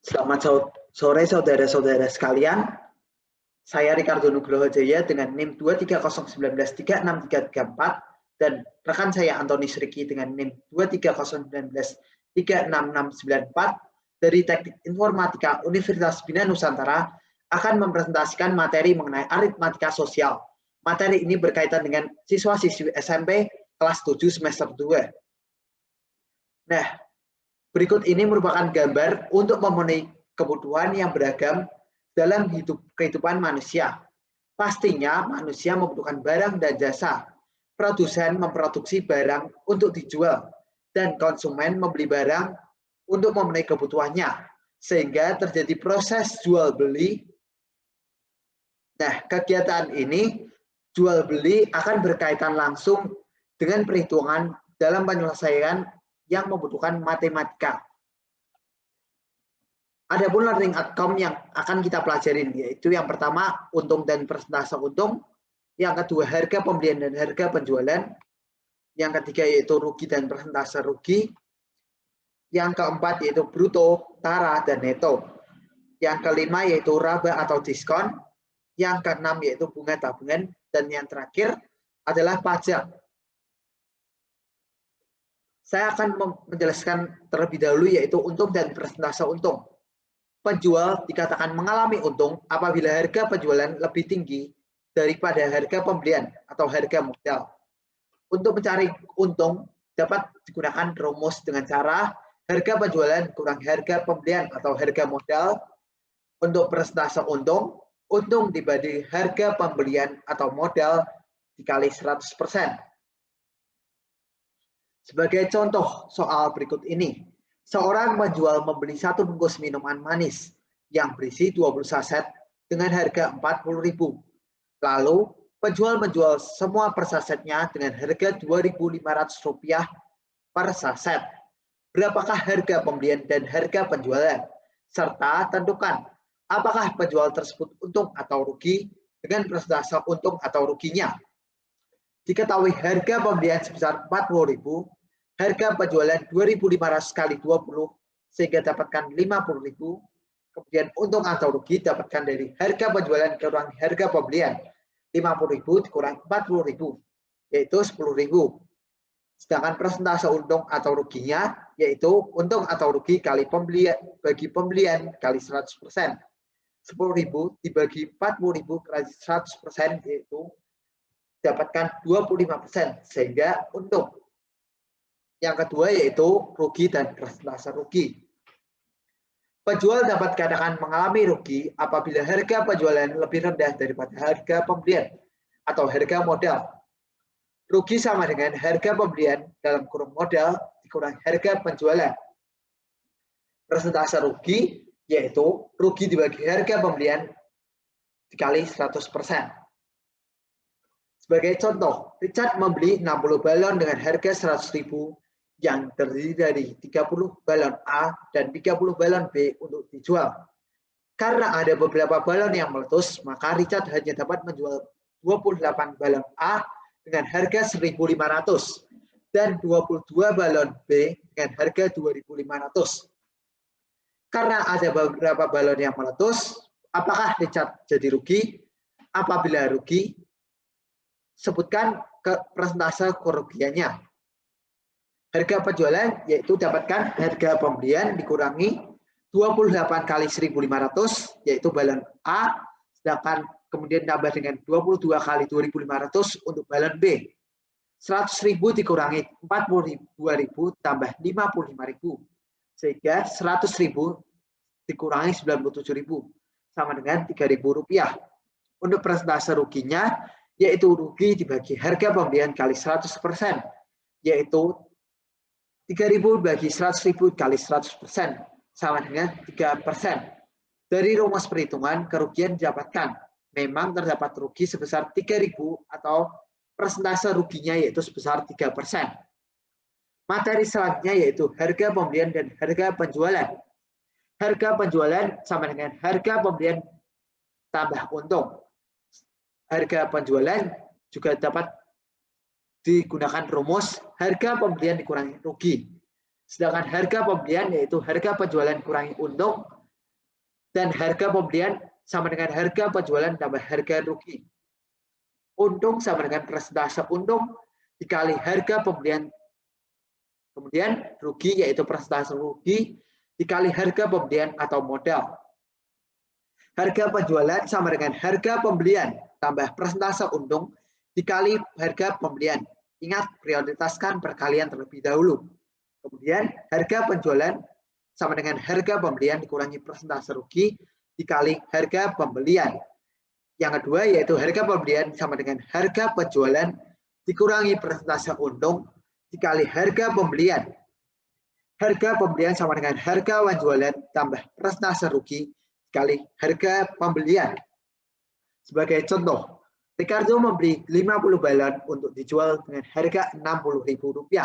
Selamat sore saudara-saudara sekalian. Saya Ricardo Nugroho Jaya dengan NIM 23019363334 dan rekan saya Antoni Sriki dengan NIM 23019366694 dari Teknik Informatika Universitas Bina Nusantara akan mempresentasikan materi mengenai aritmatika sosial. Materi ini berkaitan dengan siswa-siswi SMP kelas 7 semester 2. Nah, berikut ini merupakan gambar untuk memenuhi kebutuhan yang beragam dalam kehidupan manusia. Pastinya manusia membutuhkan barang dan jasa. Produsen memproduksi barang untuk dijual dan konsumen membeli barang untuk memenuhi kebutuhannya. Sehingga terjadi proses jual beli. Nah, kegiatan ini jual beli akan berkaitan langsung dengan perhitungan dalam penyelesaian yang membutuhkan matematika. Adapun learning outcome yang akan kita pelajarin yaitu yang pertama untung dan persentase untung, yang kedua harga pembelian dan harga penjualan, yang ketiga yaitu rugi dan persentase rugi, yang keempat yaitu bruto, tara, dan neto, yang kelima yaitu raba atau diskon, yang keenam yaitu bunga tabungan, dan yang terakhir adalah pajak. Saya akan menjelaskan terlebih dahulu yaitu untung dan persentase untung. Penjual dikatakan mengalami untung apabila harga penjualan lebih tinggi daripada harga pembelian atau harga modal. Untuk mencari untung dapat digunakan rumus dengan cara harga penjualan kurang harga pembelian atau harga modal. Untuk persentase untung, untung dibagi harga pembelian atau modal dikali 100%. Sebagai contoh soal berikut ini, seorang menjual membeli satu bungkus minuman manis yang berisi 20 saset dengan harga Rp40.000. Lalu, penjual menjual semua per sasetnya dengan harga Rp2.500 per saset. Berapakah harga pembelian dan harga penjualan? Serta tentukan apakah penjual tersebut untung atau rugi dengan persentase untung atau ruginya. Diketahui harga pembelian sebesar Rp40.000, harga penjualan 2.500 kali 20 sehingga dapatkan 50.000. Kemudian untung atau rugi dapatkan dari harga penjualan kurang harga pembelian 50.000 dikurang 40.000 yaitu 10.000. Sedangkan persentase untung atau ruginya yaitu untung atau rugi kali pembelian bagi pembelian kali 100%. 10.000 dibagi 40.000 kali 100% yaitu dapatkan 25% sehingga untung. Yang kedua yaitu rugi dan persentase rugi. Penjual dapat dikatakan mengalami rugi apabila harga penjualan lebih rendah daripada harga pembelian atau harga modal. Rugi sama dengan harga pembelian dalam kurung modal dikurang harga penjualan. Persentase rugi yaitu rugi dibagi harga pembelian dikali 100%. Sebagai contoh, Richard membeli 60 balon dengan harga 100.000 yang terdiri dari 30 balon A dan 30 balon B untuk dijual. Karena ada beberapa balon yang meletus, maka Richard hanya dapat menjual 28 balon A dengan harga 1.500 dan 22 balon B dengan harga 2.500. Karena ada beberapa balon yang meletus, apakah Richard jadi rugi? Apabila rugi, sebutkan persentase kerugiannya. Harga penjualan yaitu dapatkan harga pembelian dikurangi 28 kali 1.500 yaitu balon A, sedangkan kemudian tambah dengan 22 kali 2.500 untuk balon B. 100.000 dikurangi 42.000 tambah 55.000 sehingga 100.000 dikurangi 97.000 sama dengan Rp3.000. Untuk persentase ruginya yaitu rugi dibagi harga pembelian kali 100% yaitu 3.000 bagi 100.000 kali 100% sama dengan 3%. Dari rumus perhitungan kerugian didapatkan. Memang terdapat rugi sebesar 3.000 atau persentase ruginya yaitu sebesar 3%. Materi selanjutnya yaitu harga pembelian dan harga penjualan. Harga penjualan sama dengan harga pembelian tambah untung. Harga penjualan juga dapat digunakan rumus harga pembelian dikurangi rugi. Sedangkan harga pembelian yaitu harga penjualan kurangi untung Dan harga pembelian sama dengan harga penjualan tambah harga rugi. Untung sama dengan persentase untung dikali harga pembelian. Kemudian rugi yaitu persentase rugi dikali harga pembelian atau modal. Harga penjualan sama dengan harga pembelian tambah persentase untung dikali harga pembelian. Ingat, prioritaskan perkalian terlebih dahulu. Kemudian harga penjualan sama dengan harga pembelian dikurangi persentase rugi dikali harga pembelian. Yang kedua yaitu harga pembelian sama dengan harga penjualan dikurangi persentase untung dikali harga pembelian. Harga pembelian sama dengan harga penjualan tambah persentase rugi dikali harga pembelian. Sebagai contoh, Ricardo membeli 50 balon untuk dijual dengan harga Rp60.000.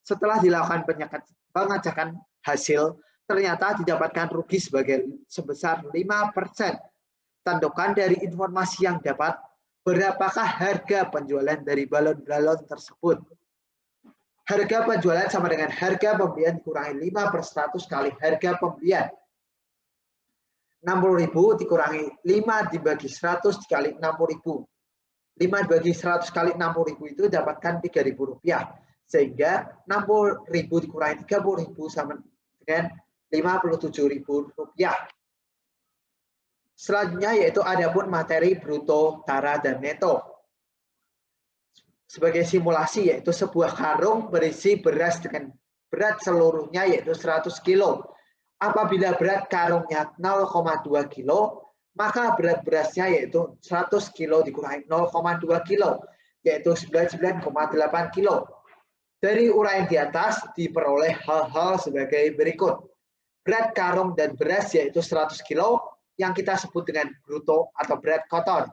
Setelah dilakukan pengecekan hasil, ternyata didapatkan rugi sebesar 5%. Tentukan dari informasi yang dapat, berapakah harga penjualan dari balon-balon tersebut. Harga penjualan sama dengan harga pembelian dikurangi 5/100 kali harga pembelian. 60.000 dikurangi 5 dibagi 100 dikali 60.000. 5 dibagi 100 kali 60.000 itu dapatkan Rp3.000. Sehingga 60.000 dikurangi 30.000 sama dengan Rp57.000. Selanjutnya yaitu adapun materi bruto, tara, dan neto. Sebagai simulasi yaitu sebuah karung berisi beras dengan berat seluruhnya yaitu 100 kilo. Apabila berat karungnya 0,2 kilo, maka berat berasnya yaitu 100 kilo dikurangi 0,2 kilo, yaitu 99,8 kilo. Dari uraian di atas diperoleh hal-hal sebagai berikut. Berat karung dan beras yaitu 100 kilo, yang kita sebut dengan bruto atau berat kotor.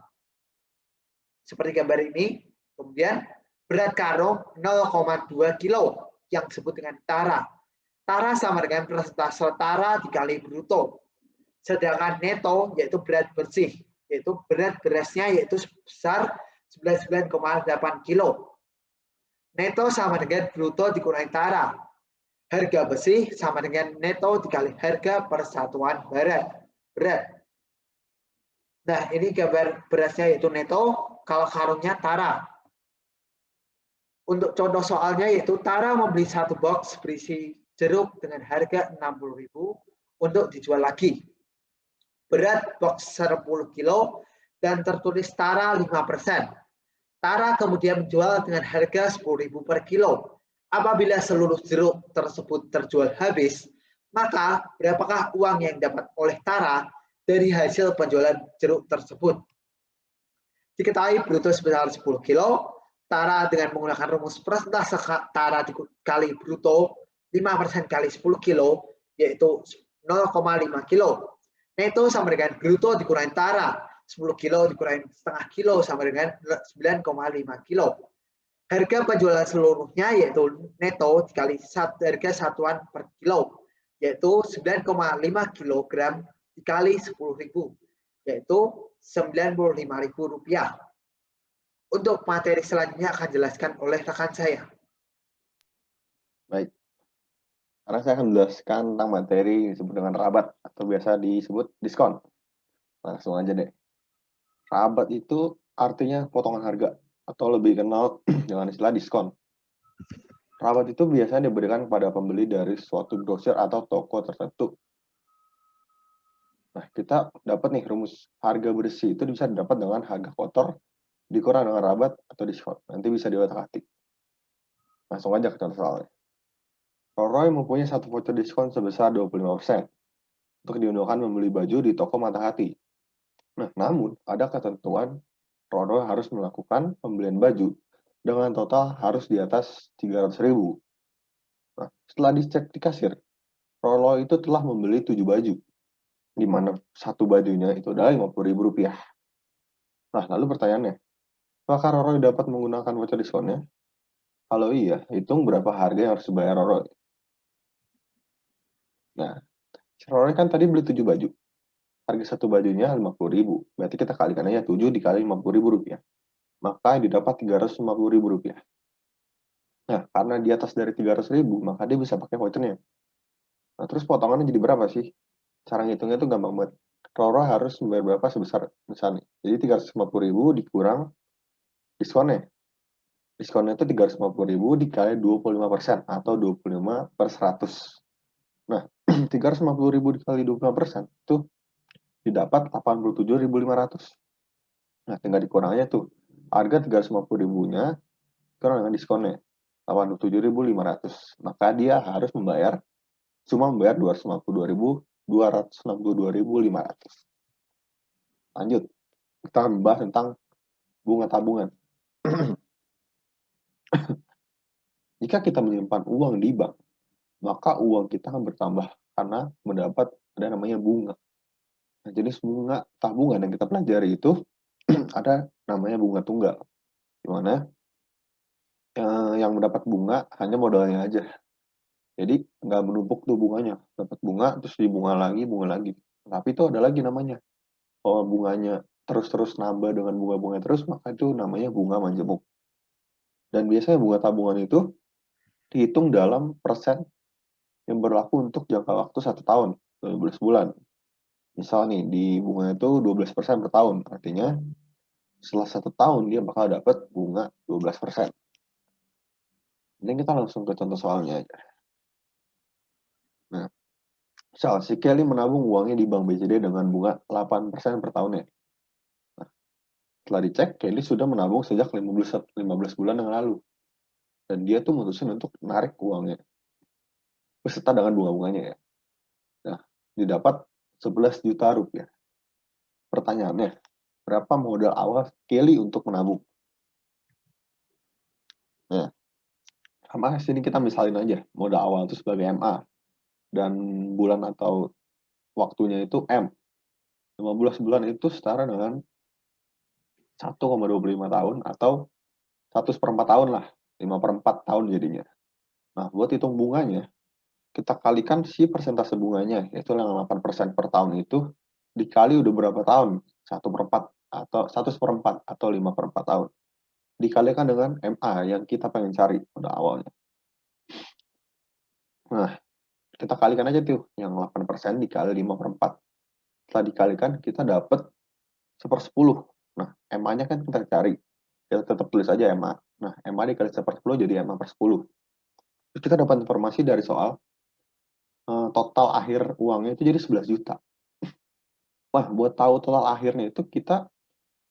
Seperti gambar ini. Kemudian berat karung 0,2 kilo, yang disebut dengan tara. Tara sama dengan persentase tara dikali bruto. Sedangkan neto yaitu berat bersih, yaitu berat berasnya yaitu sebesar 99,8 kilo. Neto sama dengan bruto dikurangi tara. Harga bersih sama dengan neto dikali harga persatuan berat. Nah, ini gambar berasnya yaitu neto, kalau karungnya tara. Untuk contoh soalnya yaitu Tara membeli satu box berisi jeruk dengan harga 60.000 untuk dijual lagi. Berat box 10 kilo dan tertulis Tara 5%. Tara kemudian menjual dengan harga 10.000 per kilo. Apabila seluruh jeruk tersebut terjual habis, maka berapakah uang yang dapat oleh Tara dari hasil penjualan jeruk tersebut? Diketahui bruto sebesar 10 kilo, Tara dengan menggunakan rumus persentase Tara dikali bruto 5% kali 10 kilo yaitu 0,5 kilo. Neto sama dengan bruto dikurangi Tara, 10 kilo dikurangi setengah kilo sama dengan 9,5 kilo. Harga penjualan seluruhnya yaitu neto dikali harga satuan per kilo yaitu 9,5 kilogram dikali 10.000 yaitu Rp95.000. Untuk materi selanjutnya akan dijelaskan oleh rekan saya. Baik. Karena saya akan menjelaskan tentang materi yang disebut dengan rabat atau biasa disebut diskon. Langsung aja deh. Rabat itu artinya potongan harga atau lebih kenal dengan istilah diskon. Rabat itu biasanya diberikan kepada pembeli dari suatu grosir atau toko tertentu. Nah, kita dapat nih rumus harga bersih itu bisa didapat dengan harga kotor dikurang dengan rabat atau diskon. Nanti bisa diotak-atik. Langsung aja ke contoh soalnya. Roy mempunyai satu voucher diskon sebesar 25% untuk digunakan membeli baju di toko Matahati. Nah, namun ada ketentuan Roy harus melakukan pembelian baju dengan total harus di atas 300.000. Nah, setelah dicek di kasir, Roy itu telah membeli 7 baju, di mana satu bajunya itu adalah Rp50.000. Nah, lalu pertanyaannya, apakah Roy dapat menggunakan voucher diskonnya? Kalau iya, hitung berapa harga yang harus dibayar Roy. Nah, Roy kan tadi beli 7 baju. Harga satu bajunya Rp50.000. Berarti kita kalikan aja 7 dikali Rp50.000. Maka didapat Rp350.000. Nah, karena di atas dari 300.000, maka dia bisa pakai vouchernya. Nah, terus potongannya jadi berapa sih? Cara ngitungnya tuh gampang banget. Roro harus membayar berapa sebesar misalnya. Jadi 350.000 dikurang diskonnya. Diskonnya itu 350.000 dikali 25% atau 25/100. Nah, 350.000 dikali 25% itu didapat 87.500. Nah, tinggal dikurang aja tuh. Harga 350.000-nya kurang dengan diskonnya 87.500. Maka dia harus cuma membayar 262.500. Lanjut, kita akan membahas tentang bunga tabungan. Jika kita menyimpan uang di bank, maka uang kita akan bertambah karena mendapat ada namanya bunga. Nah, jenis bunga tabungan yang kita pelajari itu ada namanya bunga tunggal, di mana yang mendapat bunga hanya modalnya aja. Jadi nggak menumpuk tuh bunganya, dapat bunga terus bunga lagi. Tapi itu ada lagi namanya. Kalau bunganya terus-terus nambah dengan bunga-bunga terus, maka itu namanya bunga majemuk. Dan biasanya bunga tabungan itu dihitung dalam persen yang berlaku untuk jangka waktu 1 tahun, 12 bulan. Misal nih, di bunga itu 12% per tahun. Artinya, setelah 1 tahun, dia bakal dapat bunga 12%. Ini kita langsung ke contoh soalnya aja. Nah, misal si Kelly menabung uangnya di Bank BCD dengan bunga 8% per tahunnya. Nah, setelah dicek, Kelly sudah menabung sejak 15 bulan yang lalu. Dan dia tuh mutusin untuk narik uangnya. Beserta dengan bunga-bunganya ya. Nah, didapat 11 juta rupiah. Pertanyaannya, berapa modal awal Kelly untuk menabung? Nah, sama sini kita misalin aja, modal awal itu sebagai MA. Dan bulan atau waktunya itu M. 15 bulan itu setara dengan 1,25 tahun atau 1/4 tahun lah. 5/4 tahun jadinya. Nah, buat hitung bunganya, kita kalikan si persentase bunganya, yaitu yang 8% per tahun itu, dikali udah berapa tahun? 1/4 atau 1/4 atau 5/4 tahun. Dikalikan dengan MA yang kita pengen cari pada awalnya. Nah, kita kalikan aja tuh, yang 8% dikali 5/4. Setelah dikalikan, kita dapat 1/10. Nah, MA-nya kan kita cari. Kita tetap tulis aja MA. Nah, MA dikali 1/10 jadi MA/10. Terus kita dapat informasi dari soal total akhir uangnya itu jadi 11 juta. Wah, buat tahu total akhirnya itu kita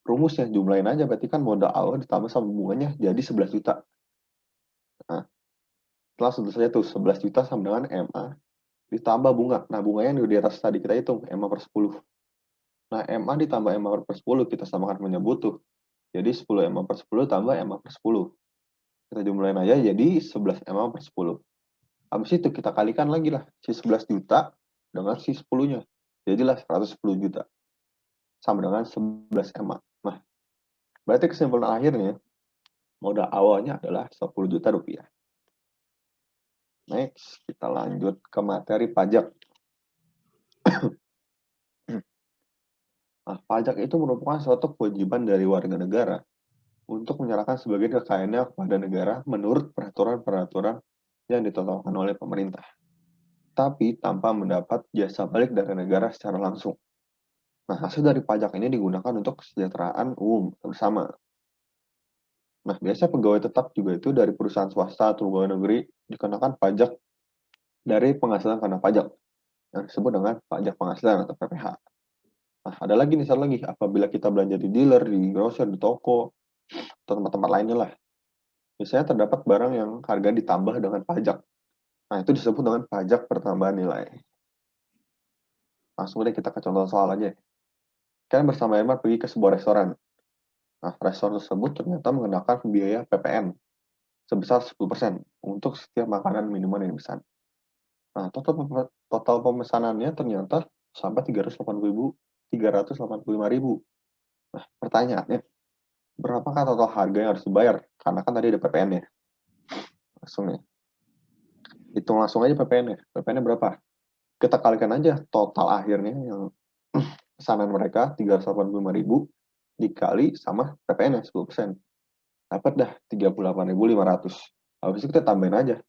rumusnya jumlahin aja, berarti kan modal awal ditambah sama bunganya jadi 11 juta. Nah, setelah sebut saja tuh 11 juta sama dengan MA ditambah bunga. Nah, bunganya yang di atas tadi kita hitung MA/10. Nah, MA ditambah MA/10 kita samakan menyebut tuh. Jadi 10 MA/10 tambah MA/10. Kita jumlahin aja jadi 11 MA/10. Habis itu kita kalikan lagi lah si 11 juta dengan si 10-nya. Jadilah 110 juta. Sama dengan 11 MA. Nah, berarti kesimpulan akhirnya modal awalnya adalah 10 juta rupiah. Next, kita lanjut ke materi pajak. Nah, pajak itu merupakan suatu kewajiban dari warga negara untuk menyerahkan sebagian kekayaannya kepada negara menurut peraturan-peraturan yang ditetapkan oleh pemerintah, tapi tanpa mendapat jasa balik dari negara secara langsung. Nah, hasil dari pajak ini digunakan untuk kesejahteraan umum bersama. Nah, biasanya pegawai tetap juga itu dari perusahaan swasta atau pegawai negeri dikenakan pajak dari penghasilan karena pajak, yang disebut dengan pajak penghasilan atau PPh. Nah, ada lagi nih, satu lagi, apabila kita belanja di dealer, di grocer, di toko, atau tempat-tempat lainnya lah, biasanya terdapat barang yang harga ditambah dengan pajak. Nah, itu disebut dengan pajak pertambahan nilai. Langsung deh kita ke contoh soal aja. Kalian bersama Emma pergi ke sebuah restoran. Nah, restoran tersebut ternyata mengenakan biaya PPN sebesar 10% untuk setiap makanan minuman yang dipesan. Nah, total pemesanannya ternyata sampai 385.000. Nah, pertanyaannya, berapakah total harga yang harus dibayar? Karena kan tadi ada PPN-nya. Langsung nih. Hitung langsung aja PPN-nya. PPN-nya berapa? Kita kalikan aja total akhirnya yang pesanan mereka 385.000 dikali sama PPN-nya 10%. Dapat dah 38.500. Habis itu kita tambahin aja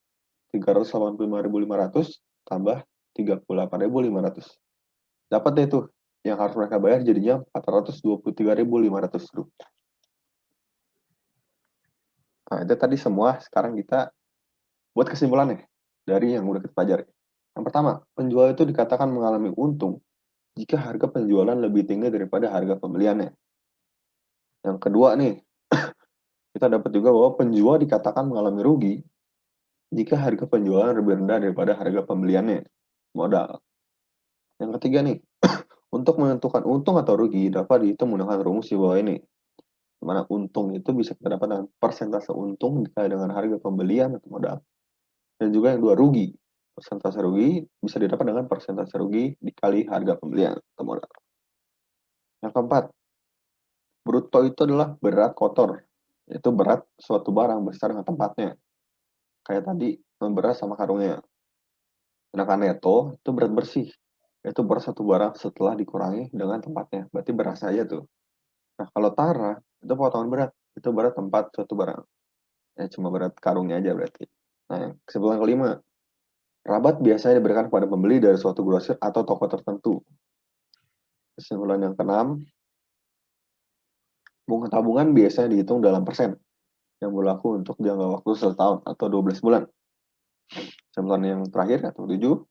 385.500 tambah 38.500. Dapat deh tuh yang harus mereka bayar jadinya Rp423.500. Nah, itu tadi semua. Sekarang kita buat kesimpulan nih dari yang udah kita pelajari. Yang pertama, penjual itu dikatakan mengalami untung jika harga penjualan lebih tinggi daripada harga pembeliannya. Yang kedua nih, kita dapat juga bahwa penjual dikatakan mengalami rugi jika harga penjualan lebih rendah daripada harga pembeliannya, modal. Yang ketiga nih, untuk menentukan untung atau rugi dapat dihitung menggunakan rumus di bawah ini. Di mana untung itu bisa kita dapat dengan persentase untung dikali dengan harga pembelian atau modal. Dan juga yang dua, rugi. Persentase rugi bisa didapat dengan persentase rugi dikali harga pembelian atau modal. Yang keempat, bruto itu adalah berat kotor, yaitu berat suatu barang besar dengan tempatnya. Kayak tadi, beras sama karungnya. Sedangkan neto itu berat bersih, yaitu berat satu barang setelah dikurangi dengan tempatnya. Berarti beras saja tuh. Nah, kalau tara, itu potongan berat. Itu berat tempat suatu barang. Ya, cuma berat karungnya aja berarti. Nah, kesimpulan kelima, rabat biasanya diberikan kepada pembeli dari suatu grosir atau toko tertentu. Kesimpulan yang keenam, bunga tabungan biasanya dihitung dalam persen yang berlaku untuk jangka waktu 1 tahun atau 12 bulan. Kesimpulan yang terakhir atau 7,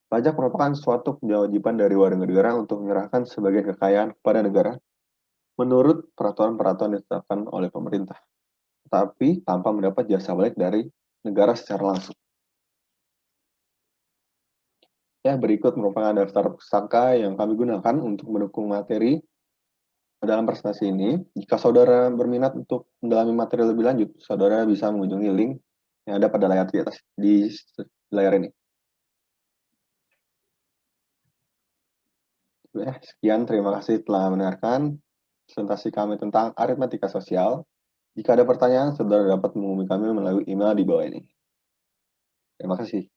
pajak merupakan suatu kewajiban dari warga negara untuk menyerahkan sebagian kekayaan kepada negara menurut peraturan-peraturan ditetapkan oleh pemerintah, tapi tanpa mendapat jasa balik dari negara secara langsung. Ya, berikut merupakan daftar pusaka yang kami gunakan untuk mendukung materi dalam presentasi ini. Jika saudara berminat untuk mendalami materi lebih lanjut, saudara bisa mengunjungi link yang ada pada layar di atas di layar ini. Ya, sekian, terima kasih telah mendengarkan presentasi kami tentang aritmatika sosial. Jika ada pertanyaan, saudara dapat menghubungi kami melalui email di bawah ini. Terima kasih.